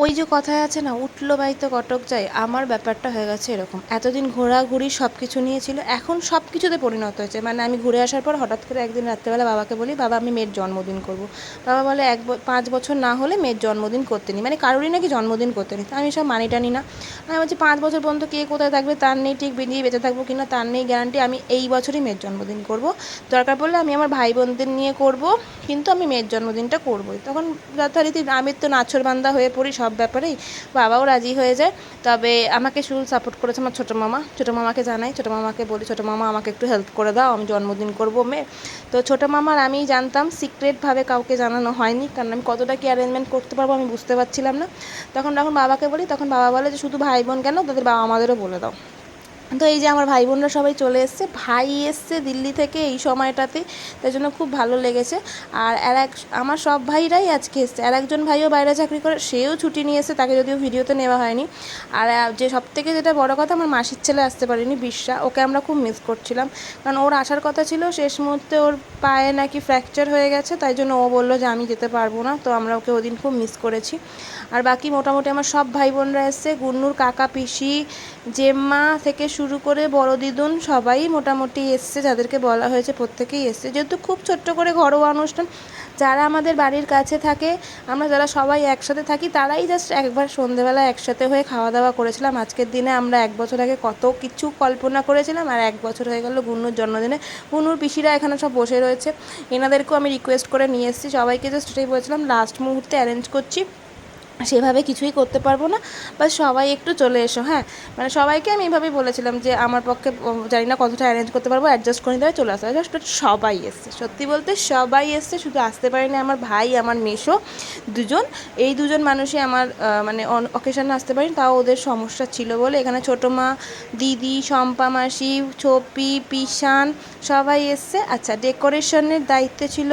ওই যে কথায় আছে না, উঠলো বাড়িতে কটক যায়, আমার ব্যাপারটা হয়ে গেছে এরকম। এতদিন ঘোরাঘুরি সব কিছু নিয়ে ছিল, এখন সব কিছুতে পরিণত হয়েছে। মানে আমি ঘুরে আসার পর হঠাৎ করে একদিন রাত্রেবেলা বাবাকে বলি, বাবা আমি মেয়ের জন্মদিন করব। বাবা বলে 5 বছর না হলে মেয়ের জন্মদিন করতে নি, মানে কারোরই নাকি জন্মদিন করতে নি। আমি সব মানি টানি না। আমি বলছি 5 বছর পর্যন্ত কে কোথায় থাকবে তার নেই ঠিক, বেরিয়ে বেঁচে থাকবো কিনা তার নেই গ্যারান্টি। আমি এই বছরই মেয়ের জন্মদিন করব, দরকার পড়লে আমি আমার ভাই বোনদের নিয়ে করব, কিন্তু আমি মেয়ের জন্মদিনটা করবই। তখন যথারীতি আমি তো নাছোড়বান্দা হয়ে পড়ি সব ব্যাপারেই, বাবাও রাজি হয়ে যায়। তবে আমাকে ফুল সাপোর্ট করেছে আমার ছোটো মামা। ছোটো মামাকে জানাই, ছোটো মামাকে বলি ছোটো মামা আমাকে একটু হেল্প করে দাও, আমি জন্মদিন করবো মেয়ে। তো ছোটো মামার আমি জানতাম, সিক্রেটভাবে কাউকে জানানো হয়নি, কারণ আমি কতটা কি অ্যারেঞ্জমেন্ট করতে পারবো আমি বুঝতে পারছিলাম না। তখন বাবাকে বলি, তখন বাবা বলে যে শুধু ভাই বোন কেন, তাদের বাবা মাদেরও বলে দাও। তো এই যে আমার ভাই বোনরা সবাই চলে এসছে, ভাই এসছে দিল্লি থেকে এই সময়টাতে, তাই জন্য খুব ভালো লেগেছে। আর আমার সব ভাইরাই আজকে এসছে, আর একজন ভাইও বাইরে চাকরি করে, সেও ছুটি নিয়ে এসছে, তাকে যদিও ভিডিওতে নেওয়া হয়নি। আর যে সবথেকে যেটা বড় কথা, আমার মাসির ছেলে আসতে পারেনি, বিশ্বা, ওকে আমরা খুব মিস করছিলাম। কারণ ওর আসার কথা ছিল, শেষ মুহূর্তে ওর পায়ে নাকি ফ্র্যাকচার হয়ে গেছে, তাই জন্য ও বললো যে আমি যেতে পারবো না। তো আমরা ওকে ওদিন খুব মিস করেছি। আর বাকি মোটামুটি আমার সব ভাই বোনরা এসছে, গুন্নুর কাকা পিসি জেম্মা থেকে শুরু করে বড় দিদুন সবাই মোটামুটি এসছে, যাদেরকে বলা হয়েছে প্রত্যেকেই এসছে। যেহেতু খুব ছোট্ট করে ঘরোয়া অনুষ্ঠান, যারা আমাদের বাড়ির কাছে থাকে, আমরা যারা সবাই একসাথে থাকি, তারাই জাস্ট একবার সন্ধেবেলা একসাথে হয়ে খাওয়া দাওয়া করেছিলাম। আজকের দিনে আমরা 1 বছর আগে কত কিছু কল্পনা করেছিলাম, আর 1 বছর হয়ে গেল গুন্নুর জন্মদিনে। গুন্নুর পিসিরা এখানে সব বসে রয়েছে, এনাদেরকেও আমি রিকোয়েস্ট করে নিয়ে এসেছি, সবাইকে জাস্ট এটাই বলেছিলাম লাস্ট মুহূর্তে অ্যারেঞ্জ করছি, সেভাবে কিছুই করতে পারবো না, বাস সবাই একটু চলে এসো। হ্যাঁ, মানে সবাইকে আমি এইভাবেই বলেছিলাম যে আমার পক্ষে জানি না কতটা অ্যারেঞ্জ করতে পারবো, অ্যাডজাস্ট করে নিতে হবে, চলে আসতে হবে। জাস্ট সবাই এসছে, সত্যি বলতে সবাই এসছে, শুধু আসতে পারিনি আমার ভাই আমার মেসো দুজন। এই দুজন মানুষই আমার মানে অকেশানে আসতে পারিনি, তাও ওদের সমস্যা ছিল বলে। এখানে ছোটো মা, দিদি, শম্পা মাসি, ছোপি, পিসান সবাই এসছে। আচ্ছা, ডেকোরেশনের দায়িত্বে ছিল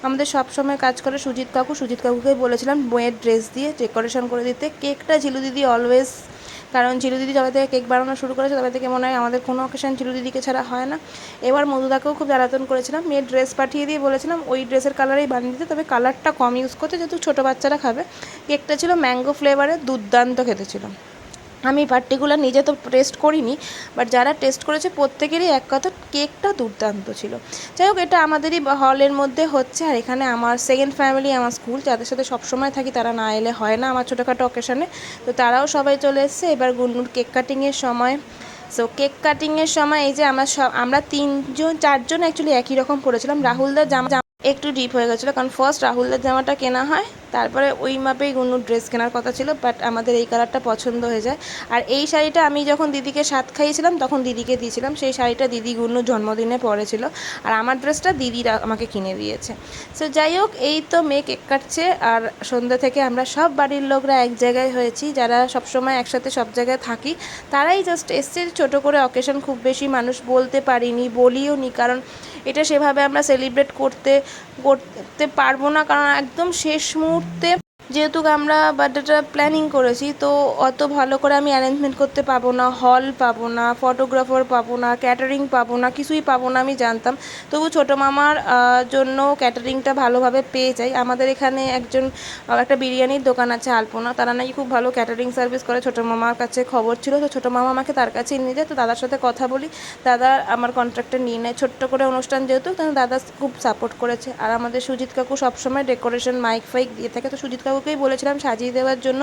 আমাদের সব সময় কাজ করে সুজিত কাকু। সুজিত কাকুকে বলেছিলাম বইয়ের ড্রেস দিয়ে ডেকোরেশন করে দিতে। কেকটা ঝিলু দিদি অলওয়েজ, কারণ ঝিলু দিদি যবে থেকে কেক বানানো শুরু করেছে তবে থেকে মনে হয় আমাদের কোনো অকেশন ঝিলু দিদিকে ছাড়া হয় না। এবার মধুদাকেও খুব জ্বালাতন করেছিলাম, মেয়ের ড্রেস পাঠিয়ে দিয়ে বলেছিলাম ওই ড্রেসের কালারেই বানিয়ে দিতে, তবে কালারটা কম ইউজ করতে, যেহেতু ছোটো বাচ্চারা খাবে। কেকটা ছিল ম্যাঙ্গো ফ্লেভারের, দুর্দান্ত খেতে ছিল। আমি পার্টিকুলার নিজে তো টেস্ট করিনি, বাট যারা টেস্ট করেছে প্রত্যেকেরই এক কথা, কেকটা দুর্দান্ত ছিল। যাই হোক, এটা আমাদেরই হলের মধ্যে হচ্ছে, আর এখানে আমার সেকেন্ড ফ্যামিলি, আমার স্কুল, যাদের সাথে সবসময় থাকি, তারা না এলে হয় না আমার ছোটোখাটো অকেশনে। তো তারাও সবাই চলে এসছে। এবার গুন্নুর কেক কাটিংয়ের সময়, সো কেক কাটিংয়ের সময় এই যে আমরা 3-4জন অ্যাকচুয়ালি একই রকম পরেছিলাম। রাহুলদার জামা একটু ডিপ হয়ে গেছিলো, কারণ ফার্স্ট রাহুলদার জামাটা কেনা হয়, তারপরে ওই মাপেই গুন্নুর ড্রেস কেনার কথা ছিল, বাট আমাদের এই কালারটা পছন্দ হয়ে যায়। আর এই শাড়িটা আমি যখন দিদিকে সাত খাইয়েছিলাম তখন দিদিকে দিয়েছিলাম, সেই শাড়িটা দিদি গুন্নুর জন্মদিনে পরেছিল, আর আমার ড্রেসটা দিদিরা আমাকে কিনে দিয়েছে। সো যাই হোক, এই তো মেয়ে কেক কাটছে, আর সন্ধ্যা থেকে আমরা সব বাড়ির লোকরা এক জায়গায় হয়েছি, যারা সবসময় একসাথে সব জায়গায় থাকি, তারাই জাস্ট এসছে। ছোটো করে অকেশন, খুব বেশি মানুষ বলতে পারিনি, বলিও নি, কারণ এটা সেভাবে আমরা সেলিব্রেট করতে পারবো না, কারণ একদম শেষ মুহূর্তে যেহেতু আমরা বার্থডেটা প্ল্যানিং করেছি, তো অত ভালো করে আমি অ্যারেঞ্জমেন্ট করতে পাবো না, হল পাবো না, ফটোগ্রাফার পাবো না, ক্যাটারিং পাবো না, কিছুই পাবো না আমি জানতাম। তবু ছোটো মামার জন্য ক্যাটারিংটা ভালোভাবে পেয়ে যাই। আমাদের এখানে একটা বিরিয়ানির দোকান আছে আলপনা, তারা নাকি খুব ভালো ক্যাটারিং সার্ভিস করে, ছোটো মামার কাছে খবর ছিল, তো ছোটো মামা আমাকে তার কাছেই নিয়ে যায়। তো দাদার সাথে কথা বলি, দাদা আমার কন্ট্রাক্টটা নিয়ে নেয়, ছোট্ট করে অনুষ্ঠান যেহেতু, তখন দাদা খুব সাপোর্ট করেছে। আর আমাদের সুজিত কাকু সবসময় ডেকোরেশন মাইক ফাইক দিয়ে থাকে, তো সুজিত কাকুকেই বলেছিলাম সাজিয়ে দেওয়ার জন্য,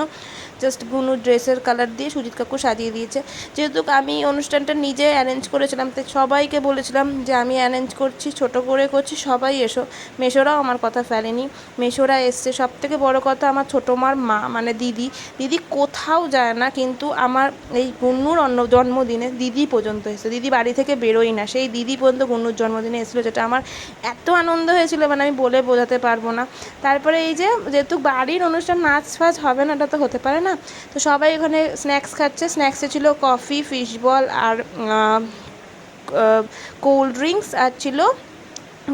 জাস্ট গুনুর ড্রেসের কালার দিয়ে সুজিত কাকু সাজিয়ে দিয়েছে। যেহেতু আমি অনুষ্ঠানটা নিজে অ্যারেঞ্জ করেছিলাম, তাই সবাইকে বলেছিলাম যে আমি অ্যারেঞ্জ করছি, ছোট করে করছি, সবাই এসো। মেশোরাও আমার কথা ফেলেনি, মেশোরা এসছে। সব থেকে বড় কথা, আমার ছোটো মার মা মানে দিদি, দিদি কোথাও যায় না, কিন্তু আমার এই গুন্নুর জন্মদিনে দিদি পর্যন্ত এসেছে। দিদি বাড়ি থেকে বেরোই না, সেই দিদি পর্যন্ত গুন্নুর জন্মদিনে এসেছিলো, যেটা আমার এত আনন্দ হয়েছিল, মানে আমি বলে বোঝাতে পারবো না। তারপরে এই যেহেতু বাড়ির অনুষ্ঠান, নাচ ফাচ হবে না, এটা তো হতে পারে না, তো সবাই ওখানে স্ন্যাক্স খাচ্ছে। স্ন্যাক্সে ছিল কফি, ফিশ বল, আর কোল্ড ড্রিঙ্কস, আর ছিল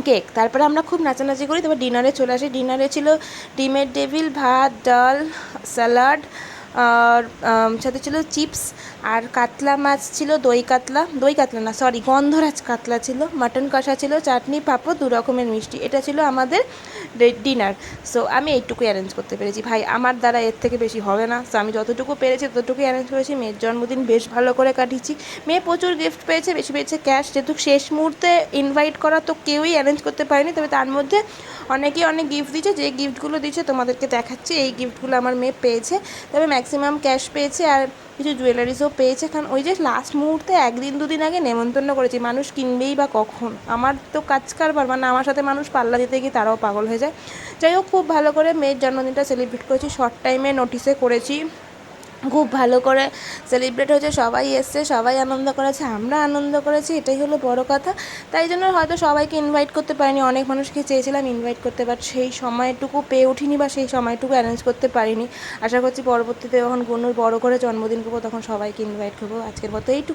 কেক। তারপরে আমরা খুব নাচানাচি করি, তারপর ডিনারে চলে আসি। ডিনারে ছিল ডিমের ডেভিল, ভাত, ডাল, স্যালাড, আর সাথে ছিল চিপস, আর কাতলা মাছ ছিল, দই কাতলা না সরি গন্ধরাজ কাতলা ছিল, মাটন কষা ছিল, চাটনি, পাঁপড়, 2 রকমের মিষ্টি। এটা ছিল আমাদের ডিনার। সো আমি এইটুকুই অ্যারেঞ্জ করতে পেরেছি ভাই, আমার দ্বারা এর থেকে বেশি হবে না। সো আমি যতটুকু পেরেছি ততটুকুই অ্যারেঞ্জ করেছি। মেয়ের জন্মদিন বেশ ভালো করে কাটিয়েছি। মেয়ে প্রচুর গিফট পেয়েছে, বেশি পেয়েছে ক্যাশ, যেহেতু শেষ মুহূর্তে ইনভাইট করা তো কেউই অ্যারেঞ্জ করতে পারেনি, তবে তার মধ্যে অনেকেই অনেক গিফট দিয়েছে। যে গিফটগুলো দিয়েছে তোমাদেরকে দেখাচ্ছি, এই গিফটগুলো আমার মেয়ে পেয়েছে, তবে ম্যাক্সিমাম ক্যাশ পেয়েছে আর কিছু জুয়েলারিসও পেয়েছে। কারণ ওই যে লাস্ট মুহূর্তে 1 দিন 2 দিন আগে নেমন্তন্ন করেছি, মানুষ কিনবেই বা কখন, আমার তো কাজ কারবার, মানে আমার সাথে মানুষ পাল্লা দিতে গিয়ে তারাও পাগল হয়ে যায়। যাই হোক, খুব ভালো করে মেয়ের জন্মদিনটা সেলিব্রেট করেছি, শর্ট টাইমে নোটিসে করেছি, খুব ভালো করে সেলিব্রেট হয়েছে, সবাই এসছে, সবাই আনন্দ করেছে, আমরা আনন্দ করেছি, এটাই হলো বড় কথা। তাই জন্য হয়তো সবাইকে ইনভাইট করতে পারিনি, অনেক মানুষকে চেয়েছিলাম ইনভাইট করতে, বাট সেই সময়টুকু পেয়ে উঠিনি বা সেই সময়টুকু অ্যারেঞ্জ করতে পারিনি। আশা করছি পরবর্তীতে যখন গুনুর বড় করে জন্মদিন করবো তখন সবাইকে ইনভাইট করবো। আজকের মতো এইটুকু।